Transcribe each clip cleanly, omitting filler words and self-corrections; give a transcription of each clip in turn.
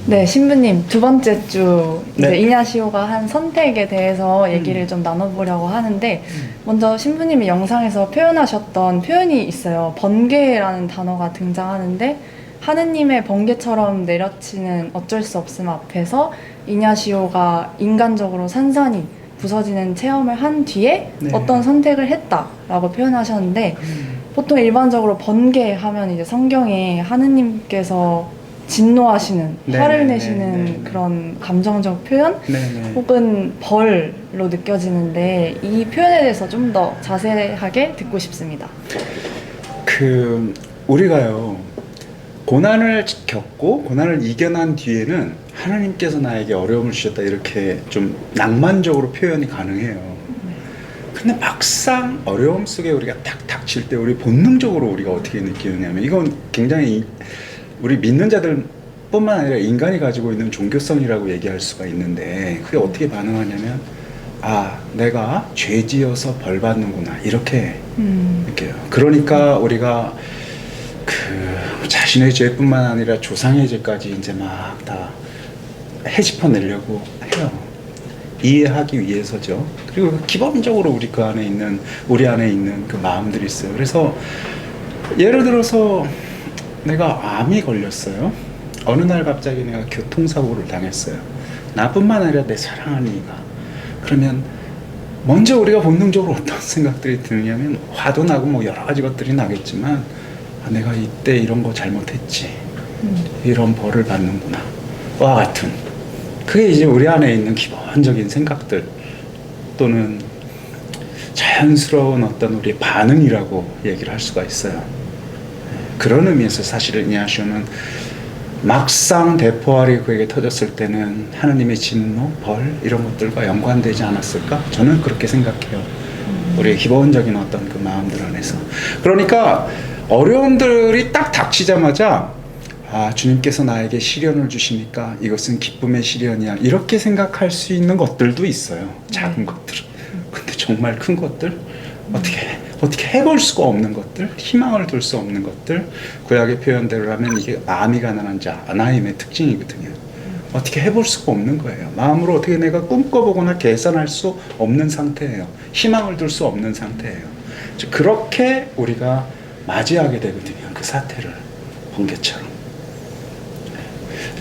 네, 신부님, 두 번째 주 이제 네. 이냐시오가 한 선택에 대해서 얘기를 좀 나눠보려고 하는데, 먼저 신부님이 영상에서 표현하셨던 표현이 있어요. 번개라는 단어가 등장하는데, 하느님의 번개처럼 내려치는 어쩔 수 없음 앞에서 이냐시오가 인간적으로 산산이 부서지는 체험을 한 뒤에 네. 어떤 선택을 했다라고 표현하셨는데, 보통 일반적으로 번개 하면 이제 성경에 하느님께서 진노하시는, 네, 화를 네, 내시는 네, 네. 그런 감정적 표현? 네네. 혹은 벌로 느껴지는데 이 표현에 대해서 좀 더 자세하게 듣고 싶습니다. 우리가요, 고난을 겪고 고난을 이겨난 뒤에는 하나님께서 나에게 어려움을 주셨다, 이렇게 좀 낭만적으로 표현이 가능해요. 근데 막상 어려움 속에 우리가 딱 닥칠 때 우리 본능적으로 우리가 어떻게 느끼느냐면, 이건 굉장히 우리 믿는 자들 뿐만 아니라 인간이 가지고 있는 종교성이라고 얘기할 수가 있는데, 그게 어떻게 반응하냐면, 아, 내가 죄 지어서 벌 받는구나, 이렇게 느껴요. 그러니까 우리가 자신의 죄뿐만 아니라 조상의 죄까지 이제 막 다 헤집어 내려고 해요. 이해하기 위해서죠. 그리고 기본적으로 우리 안에 있는 그 마음들이 있어요. 그래서 예를 들어서 내가 암이 걸렸어요. 어느 날 갑자기 내가 교통사고를 당했어요. 나뿐만 아니라 내 사랑하는 이가. 그러면 먼저 우리가 본능적으로 어떤 생각들이 드느냐면, 화도 나고 뭐 여러 가지 것들이 나겠지만, 아, 내가 이때 이런 거 잘못했지, 이런 벌을 받는구나, 와 같은, 그게 이제 우리 안에 있는 기본적인 생각들 또는 자연스러운 어떤 우리의 반응이라고 얘기를 할 수가 있어요. 그런 의미에서 사실은 이냐시오는 막상 대포알이 그에게 터졌을 때는 하나님의 진노, 벌, 이런 것들과 연관되지 않았을까? 저는 그렇게 생각해요. 우리의 기본적인 어떤 그 마음들 안에서. 그러니까 어려움들이 딱 닥치자마자, 아, 주님께서 나에게 시련을 주시니까 이것은 기쁨의 시련이야, 이렇게 생각할 수 있는 것들도 있어요. 작은 것들은. 근데 정말 큰 것들, 어떻게 해볼 수가 없는 것들, 희망을 둘 수 없는 것들, 구약의 표현대로 하면 이게 마음이 가난한 자, 아나임의 특징이거든요. 어떻게 해볼 수가 없는 거예요. 마음으로 어떻게 내가 꿈꿔보거나 계산할 수 없는 상태예요. 희망을 둘 수 없는 상태예요. 그렇게 우리가 맞이하게 되거든요. 그 사태를, 번개처럼.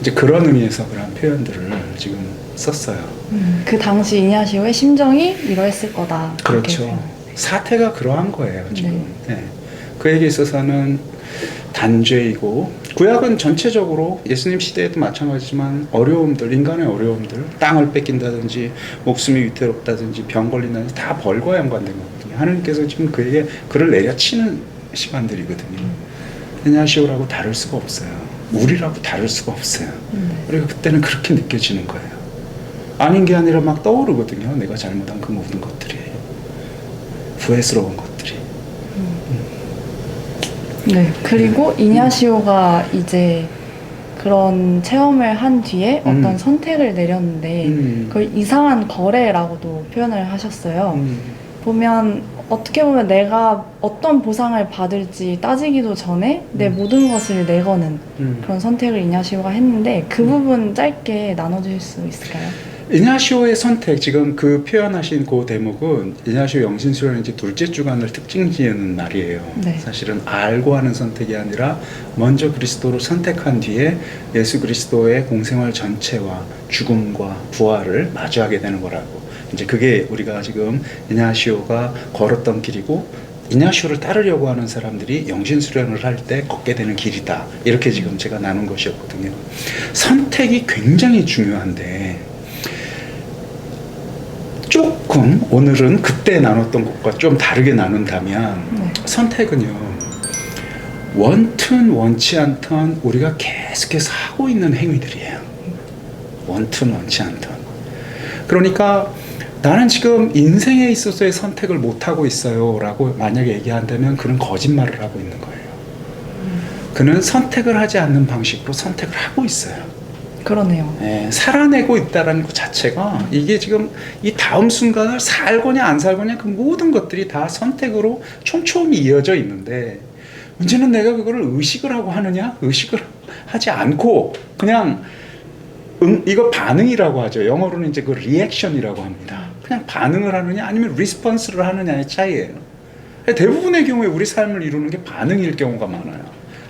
이제 그런 의미에서 그런 표현들을 지금 썼어요. 그 당시 이냐시오의 심정이 이러했을 거다. 그렇죠. 사태가 그러한 거예요, 지금. 네. 네. 그에게 있어서는 단죄이고, 구약은 전체적으로 예수님 시대에도 마찬가지지만 어려움들, 인간의 어려움들, 땅을 뺏긴다든지 목숨이 위태롭다든지 병 걸린다든지 다 벌과 연관된 거거든요. 하나님께서 지금 그에게 그를 내려치는 시간들이거든요. 이냐시오라고 다를 수가 없어요. 우리라고 다를 수가 없어요. 우리가 그때는 그렇게 느껴지는 거예요. 아닌 게 아니라 막 떠오르거든요. 내가 잘못한 그 모든 것들이, 후회스러운 것들이. 네, 그리고 이냐시오가 이제 그런 체험을 한 뒤에 어떤 선택을 내렸는데 그걸 이상한 거래라고도 표현을 하셨어요. 보면 어떻게 보면 내가 어떤 보상을 받을지 따지기도 전에 내 모든 것을 내거는 그런 선택을 이냐시오가 했는데, 그 부분 짧게 나눠주실 수 있을까요? 이냐시오의 선택, 지금 그 표현하신 그 대목은 이냐시오 영신수련의 이제 둘째 주간을 특징 지은 날이에요. 네. 사실은 알고 하는 선택이 아니라 먼저 그리스도를 선택한 뒤에 예수 그리스도의 공생활 전체와 죽음과 부활을 마주하게 되는 거라고. 이제 그게 우리가 지금 이냐시오가 걸었던 길이고, 이냐시오를 따르려고 하는 사람들이 영신수련을 할 때 걷게 되는 길이다, 이렇게 지금 제가 나눈 것이었거든요. 선택이 굉장히 중요한데, 조금 오늘은 그때 나눴던 것과 좀 다르게 나눈다면, 선택은요, 원튼 원치 않던 우리가 계속해서 하고 있는 행위들이에요. 원튼 원치 않던. 그러니까 나는 지금 인생에 있어서의 선택을 못하고 있어요 라고 만약에 얘기한다면, 그는 거짓말을 하고 있는 거예요. 그는 선택을 하지 않는 방식으로 선택을 하고 있어요. 그러네요. 네, 살아내고 있다는 것 자체가, 이게 지금 이 다음 순간을 살거냐 안 살거냐, 그 모든 것들이 다 선택으로 촘촘히 이어져 있는데, 문제는 내가 그거를 의식을 하고 하느냐, 의식을 하지 않고 그냥 이거 반응이라고 하죠. 영어로는 이제 그 리액션이라고 합니다. 그냥 반응을 하느냐 아니면 리스폰스를 하느냐의 차이예요. 대부분의 경우에 우리 삶을 이루는 게 반응일 경우가 많아요.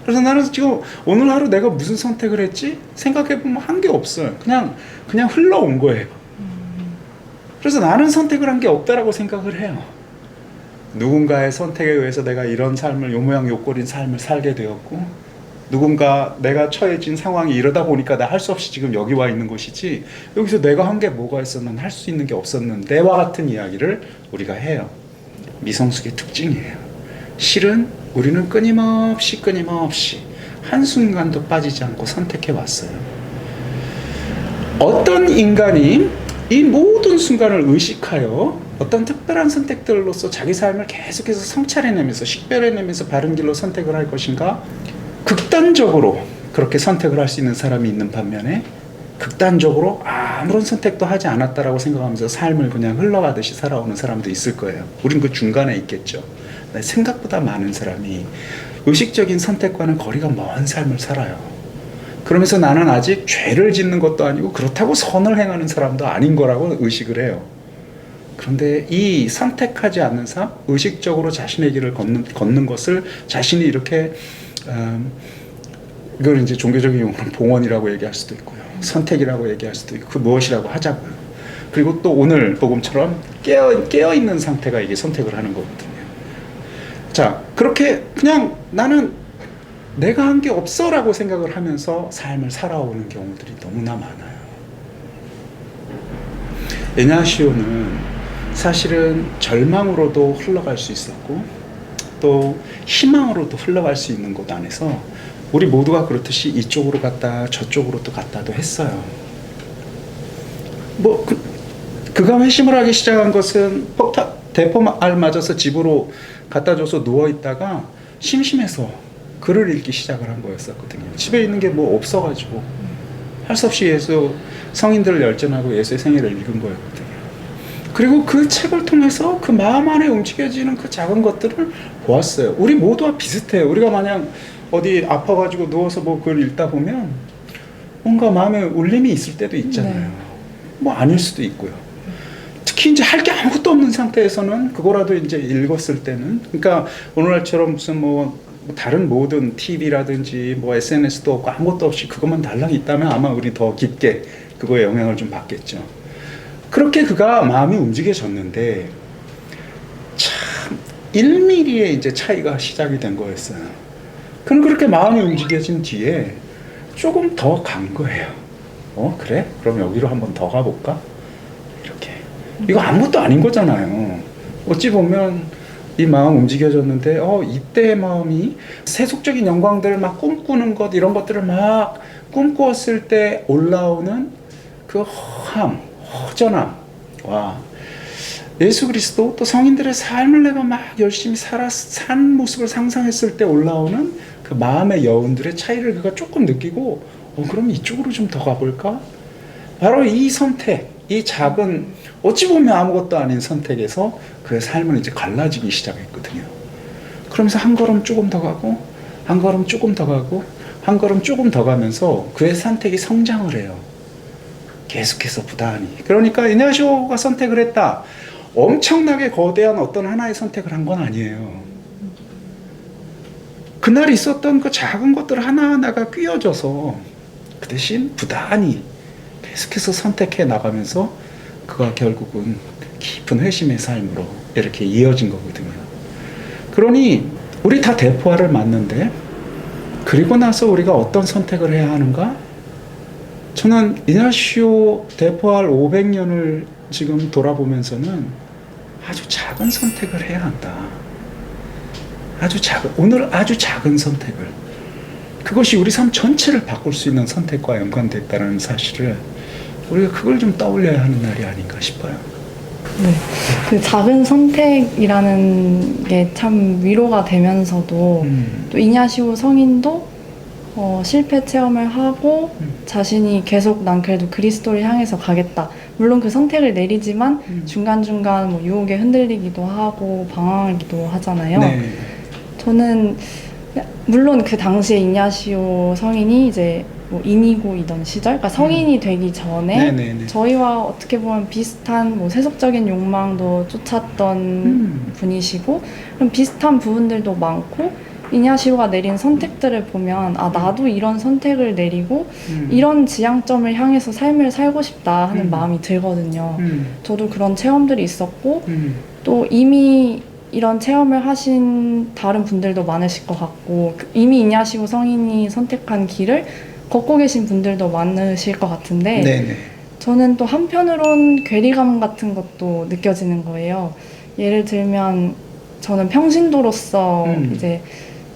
그래서 나는 지금 오늘 하루 내가 무슨 선택을 했지? 생각해보면 한 게 없어요. 그냥 흘러온 거예요. 그래서 나는 선택을 한 게 없다라고 생각을 해요. 누군가의 선택에 의해서 내가 이런 삶을 요 모양 요 꼴인 삶을 살게 되었고, 누군가 내가 처해진 상황이 이러다 보니까 나 할 수 없이 지금 여기 와 있는 것이지, 여기서 내가 한 게 뭐가 있어? 난 할 수 있는 게 없었는데와 같은 이야기를 우리가 해요. 미성숙의 특징이에요. 실은 우리는 끊임없이 한순간도 빠지지 않고 선택해 왔어요. 어떤 인간이 이 모든 순간을 의식하여 어떤 특별한 선택들로서 자기 삶을 계속해서 성찰해내면서 식별해내면서 바른 길로 선택을 할 것인가? 극단적으로 그렇게 선택을 할 수 있는 사람이 있는 반면에, 극단적으로 아무런 선택도 하지 않았다라고 생각하면서 삶을 그냥 흘러가듯이 살아오는 사람도 있을 거예요. 우린 그 중간에 있겠죠. 생각보다 많은 사람이 의식적인 선택과는 거리가 먼 삶을 살아요. 그러면서 나는 아직 죄를 짓는 것도 아니고 그렇다고 선을 행하는 사람도 아닌 거라고 의식을 해요. 그런데 이 선택하지 않는 삶, 의식적으로 자신의 길을 걷는 것을 자신이 이렇게 이걸 이제 종교적인 용어는 봉헌이라고 얘기할 수도 있고요, 선택이라고 얘기할 수도 있고, 그 무엇이라고 하자고요. 그리고 또 오늘 복음처럼 깨어있는 상태가 이게 선택을 하는 거거든요. 자, 그렇게 그냥 나는 내가 한 게 없어 라고 생각을 하면서 삶을 살아오는 경우들이 너무나 많아요. 에냐시오는 사실은 절망으로도 흘러갈 수 있었고 또 희망으로도 흘러갈 수 있는 곳 안에서 우리 모두가 그렇듯이 이쪽으로 갔다 저쪽으로 또 갔다도 했어요. 뭐 그가 회심을 하기 시작한 것은 대포알 맞아서 집으로 갖다 줘서 누워있다가 심심해서 글을 읽기 시작을 한 거였었거든요. 집에 있는 게 뭐 없어가지고 할 수 없이 예수 성인들을 열전하고 예수의 생애를 읽은 거였거든요. 그리고 그 책을 통해서 그 마음 안에 움직여지는 그 작은 것들을 보았어요. 우리 모두와 비슷해요. 우리가 만약 어디 아파가지고 누워서 뭐 그걸 읽다 보면 뭔가 마음에 울림이 있을 때도 있잖아요. 네. 뭐 아닐 수도 있고요. 특히 이제 할 게 아무것도 없는 상태에서는 그거라도 이제 읽었을 때는, 그러니까 오늘날처럼 무슨 뭐 다른 모든 TV라든지 뭐 SNS도 없고 아무것도 없이 그것만 달랑 있다면 아마 우리 더 깊게 그거에 영향을 좀 받겠죠. 그렇게 그가 마음이 움직여졌는데 참 1mm의 이제 차이가 시작이 된 거였어요. 그럼 그렇게 마음이 움직여진 뒤에 조금 더 간 거예요. 그래? 그럼 여기로 한번 더 가볼까? 이렇게. 이거 아무것도 아닌 거잖아요. 어찌 보면 이 마음 움직여졌는데 이때의 마음이 세속적인 영광들을 막 꿈꾸는 것, 이런 것들을 막 꿈꾸었을 때 올라오는 그 허전함, 와, 예수 그리스도 또 성인들의 삶을 내가 막 열심히 산 모습을 상상했을 때 올라오는 그 마음의 여운들의 차이를 그가 조금 느끼고 그럼 이쪽으로 좀 더 가볼까? 바로 이 선택, 이 작은, 어찌 보면 아무것도 아닌 선택에서 그의 삶은 이제 갈라지기 시작했거든요. 그러면서 한 걸음 조금 더 가고, 한 걸음 조금 더 가고, 한 걸음 조금 더 가면서 그의 선택이 성장을 해요. 계속해서 부단히. 그러니까 이냐시오가 선택을 했다. 엄청나게 거대한 어떤 하나의 선택을 한 건 아니에요. 그날 있었던 그 작은 것들 하나하나가 끼어져서 그 대신 부단히 계속해서 선택해 나가면서 그가 결국은 깊은 회심의 삶으로 이렇게 이어진 거거든요. 그러니 우리 다 대포알을 맞는데 그리고 나서 우리가 어떤 선택을 해야 하는가? 저는 이냐시오 대포알 500년을 지금 돌아보면서는 아주 작은 선택을 해야 한다. 오늘 아주 작은 선택을. 그것이 우리 삶 전체를 바꿀 수 있는 선택과 연관됐다는 사실을 우리가 그걸 좀 떠올려야 하는 날이 아닌가 싶어요. 네, 그 작은 선택이라는 게 참 위로가 되면서도 또 이냐시오 성인도 실패 체험을 하고 자신이 계속 난 그래도 그리스도를 향해서 가겠다. 물론 그 선택을 내리지만 중간중간 뭐 유혹에 흔들리기도 하고 방황하기도 하잖아요. 네. 저는 물론 그 당시에 이냐시오 성인이 이제 뭐 인이고이던 시절, 그러니까 성인이 되기 전에 네네네. 저희와 어떻게 보면 비슷한 뭐 세속적인 욕망도 쫓았던 분이시고, 그럼 비슷한 부분들도 많고, 이냐시오가 내린 선택들을 보면 아 나도 이런 선택을 내리고 이런 지향점을 향해서 삶을 살고 싶다 하는 마음이 들거든요. 저도 그런 체험들이 있었고 또 이미 이런 체험을 하신 다른 분들도 많으실 것 같고 이미 이냐시오 성인이 선택한 길을 걷고 계신 분들도 많으실 것 같은데 네네. 저는 또 한편으론 괴리감 같은 것도 느껴지는 거예요. 예를 들면 저는 평신도로서 이제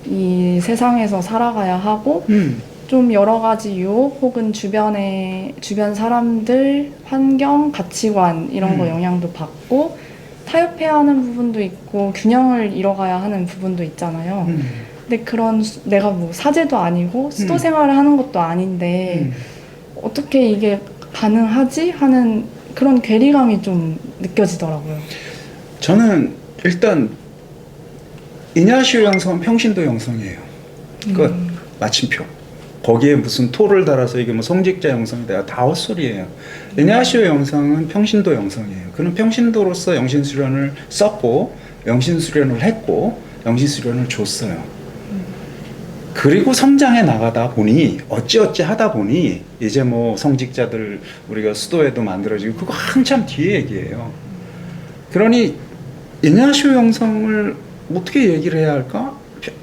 이 세상에서 살아가야 하고 좀 여러 가지 유혹 혹은 주변 사람들, 환경, 가치관 이런 거 영향도 받고 타협해야 하는 부분도 있고 균형을 이뤄가야 하는 부분도 있잖아요. 근데 그런 내가 뭐 사제도 아니고 수도 생활을 하는 것도 아닌데 어떻게 이게 가능하지? 하는 그런 괴리감이 좀 느껴지더라고요. 저는 일단 이냐시오 영성은 평신도 영성이에요. 끝. 마침표. 거기에 무슨 토를 달아서 이게 뭐 성직자 영성이다. 다 헛소리예요. 이냐시오 영성은 평신도 영성이에요. 그는 평신도로서 영신수련을 썼고 영신수련을 했고 영신수련을 줬어요. 그리고 성장해 나가다 보니 어찌어찌 하다 보니 이제 뭐 성직자들 우리가 수도에도 만들어지고 그거 한참 뒤에 얘기예요. 그러니 이냐시오 영성을 어떻게 얘기를 해야 할까?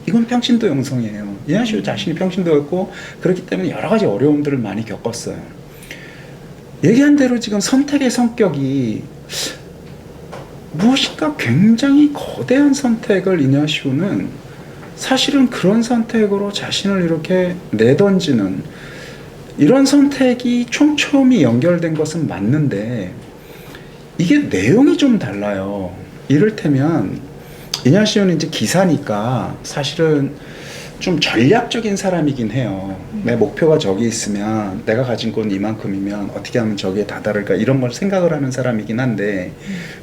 이건 평신도 영성이에요. 이냐시오 자신이 평신도였고 그렇기 때문에 여러 가지 어려움들을 많이 겪었어요. 얘기한 대로 지금 선택의 성격이 무엇인가 굉장히 거대한 선택을 이냐시오는 사실은 그런 선택으로 자신을 이렇게 내던지는 이런 선택이 촘촘히 연결된 것은 맞는데 이게 내용이 좀 달라요. 이를테면 이냐시오는 이제 기사니까 사실은 좀 전략적인 사람이긴 해요. 내 목표가 저기 있으면 내가 가진 건 이만큼이면 어떻게 하면 저기에 다다를까 이런 걸 생각을 하는 사람이긴 한데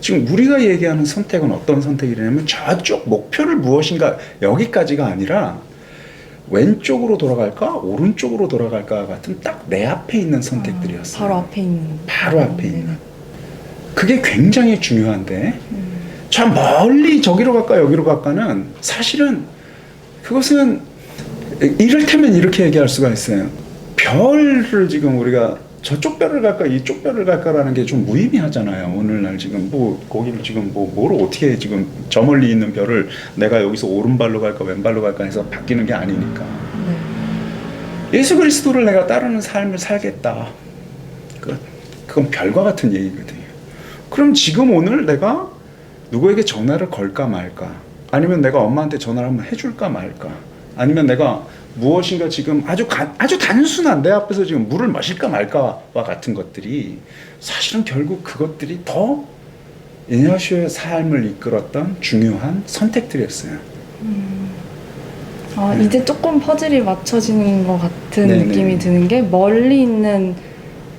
지금 우리가 얘기하는 선택은 어떤 선택이냐면 저쪽 목표를 무엇인가 여기까지가 아니라 왼쪽으로 돌아갈까 오른쪽으로 돌아갈까 같은 딱 내 앞에 있는 선택들이었어요. 바로 앞에 있는. 바로 앞에 있는. 그게 굉장히 중요한데 저 멀리 저기로 갈까 여기로 갈까는 사실은 그것은 이를테면 이렇게 얘기할 수가 있어요. 별을 지금 우리가 저쪽 별을 갈까 이쪽 별을 갈까라는 게 좀 무의미하잖아요. 오늘날 지금 뭐 거기를 지금 뭐를 어떻게 지금 저 멀리 있는 별을 내가 여기서 오른발로 갈까 왼발로 갈까 해서 바뀌는 게 아니니까. 예수 그리스도를 내가 따르는 삶을 살겠다. 그건 별과 같은 얘기거든요. 그럼 지금 오늘 내가 누구에게 전화를 걸까 말까? 아니면 내가 엄마한테 전화를 한번 해줄까 말까? 아니면 내가 무엇인가 지금 아주 단순한 내 앞에서 지금 물을 마실까 말까와 같은 것들이 사실은 결국 그것들이 더 이냐시오의 삶을 이끌었던 중요한 선택들이었어요. 이제 조금 퍼즐이 맞춰지는 것 같은 네네. 느낌이 드는 게 멀리 있는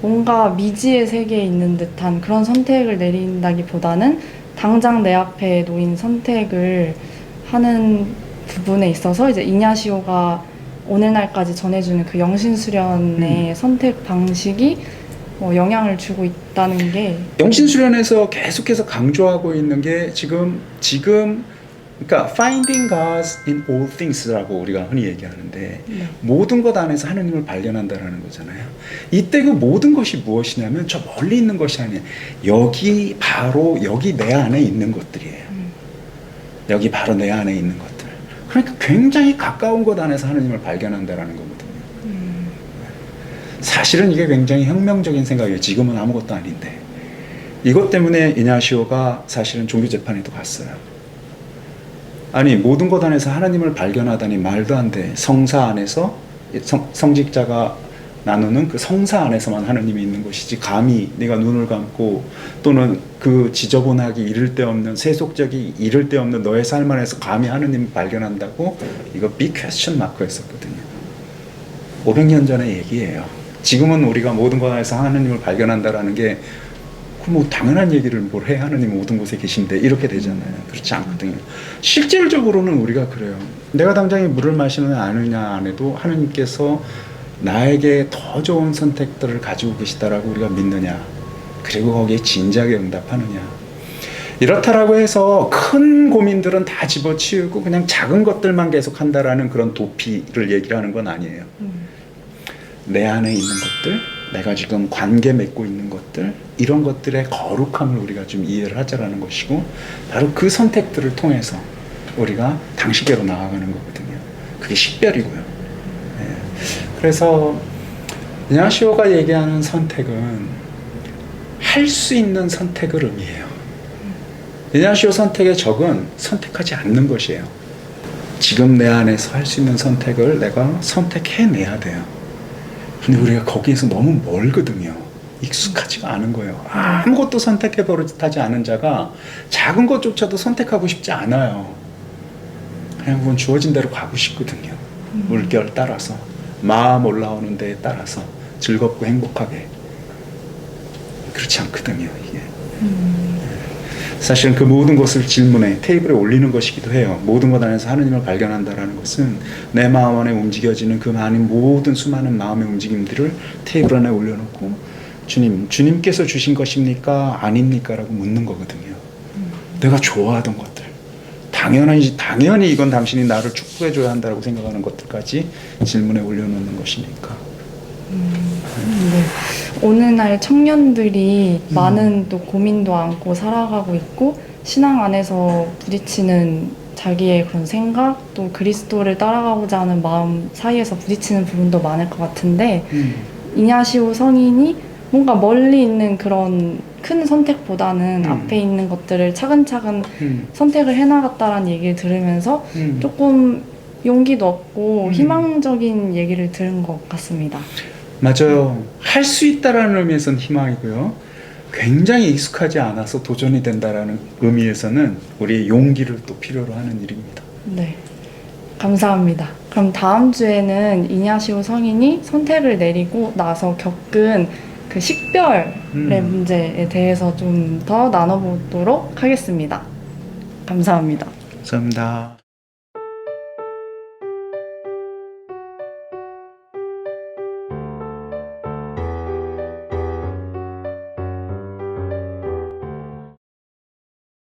뭔가 미지의 세계에 있는 듯한 그런 선택을 내린다기보다는 당장 내 앞에 놓인 선택을 하는 부분에 있어서 이제 이냐시오가 오늘날까지 전해주는 그 영신수련의 선택 방식이 영향을 주고 있다는 게 영신수련에서 계속해서 강조하고 있는 게 지금 그러니까 finding God in all things라고 우리가 흔히 얘기하는데 모든 것 안에서 하느님을 발견한다라는 거잖아요. 이때 그 모든 것이 무엇이냐면 저 멀리 있는 것이 아니에요. 여기 바로 여기 내 안에 있는 것들이에요. 여기 바로 내 안에 있는 것들. 그러니까 굉장히 가까운 것 안에서 하느님을 발견한다라는 거거든요. 사실은 이게 굉장히 혁명적인 생각이에요. 지금은 아무것도 아닌데. 이것 때문에 이냐시오가 사실은 종교재판에도 갔어요. 아니 모든 것 안에서 하나님을 발견하다니 말도 안 돼. 성사 안에서 성직자가 나누는 그 성사 안에서만 하나님이 있는 것이지 감히 네가 눈을 감고 또는 그 지저분하기 이를 데 없는 세속적이 이를 데 없는 너의 삶 안에서 감히 하나님을 발견한다고 이거 빅 퀘스천 마크였었거든요. 500년 전의 얘기예요. 지금은 우리가 모든 것 안에서 하나님을 발견한다라는 게 뭐 당연한 얘기를 뭘 해 하느님 모든 곳에 계신데 이렇게 되잖아요. 그렇지 않거든요. 실질적으로는 우리가 그래요. 내가 당장에 물을 마시느냐 아느냐 안 해도 하느님께서 나에게 더 좋은 선택들을 가지고 계시다라고 우리가 믿느냐, 그리고 거기에 진지하게 응답하느냐. 이렇다라고 해서 큰 고민들은 다 집어치우고 그냥 작은 것들만 계속 한다라는 그런 도피를 얘기를 하는 건 아니에요. 내 안에 있는 것들, 내가 지금 관계 맺고 있는 것들, 이런 것들의 거룩함을 우리가 좀 이해를 하자라는 것이고, 바로 그 선택들을 통해서 우리가 당시계로 나아가는 거거든요. 그게 식별이고요. 예. 그래서 이냐시오가 얘기하는 선택은 할 수 있는 선택을 의미해요. 이냐시오 선택의 적은 선택하지 않는 것이에요. 지금 내 안에서 할 수 있는 선택을 내가 선택해내야 돼요. 근데 우리가 거기에서 너무 멀거든요. 익숙하지가 않은 거예요. 아무것도 선택해 버릇하지 않은 자가 작은 것조차도 선택하고 싶지 않아요. 그냥 그건 주어진 대로 가고 싶거든요. 물결 따라서, 마음 올라오는 데에 따라서 즐겁고 행복하게. 그렇지 않거든요, 이게. 사실은 그 모든 것을 질문에, 테이블에 올리는 것이기도 해요. 모든 것 안에서 하느님을 발견한다라는 것은 내 마음 안에 움직여지는 그 많은 모든 수많은 마음의 움직임들을 테이블 안에 올려놓고 주님께서 주신 것입니까? 아닙니까? 라고 묻는 거거든요. 내가 좋아하던 것들, 당연히 이건 당신이 나를 축복해줘야 한다고 생각하는 것들까지 질문에 올려놓는 것이니까. 네. 오늘날 청년들이 많은 또 고민도 안고 살아가고 있고, 신앙 안에서 부딪히는 자기의 그런 생각, 또 그리스도를 따라가고자 하는 마음 사이에서 부딪히는 부분도 많을 것 같은데, 이냐시오 성인이 뭔가 멀리 있는 그런 큰 선택보다는 앞에 있는 것들을 차근차근 선택을 해나갔다라는 얘기를 들으면서 조금 용기도 얻고 희망적인 얘기를 들은 것 같습니다. 맞아요. 할 수 있다라는 의미에서는 희망이고요. 굉장히 익숙하지 않아서 도전이 된다라는 의미에서는 우리의 용기를 또 필요로 하는 일입니다. 네, 감사합니다. 그럼 다음 주에는 이냐시오 성인이 선택을 내리고 나서 겪은 그 식별의 문제에 대해서 좀 더 나눠보도록 하겠습니다. 감사합니다. 감사합니다.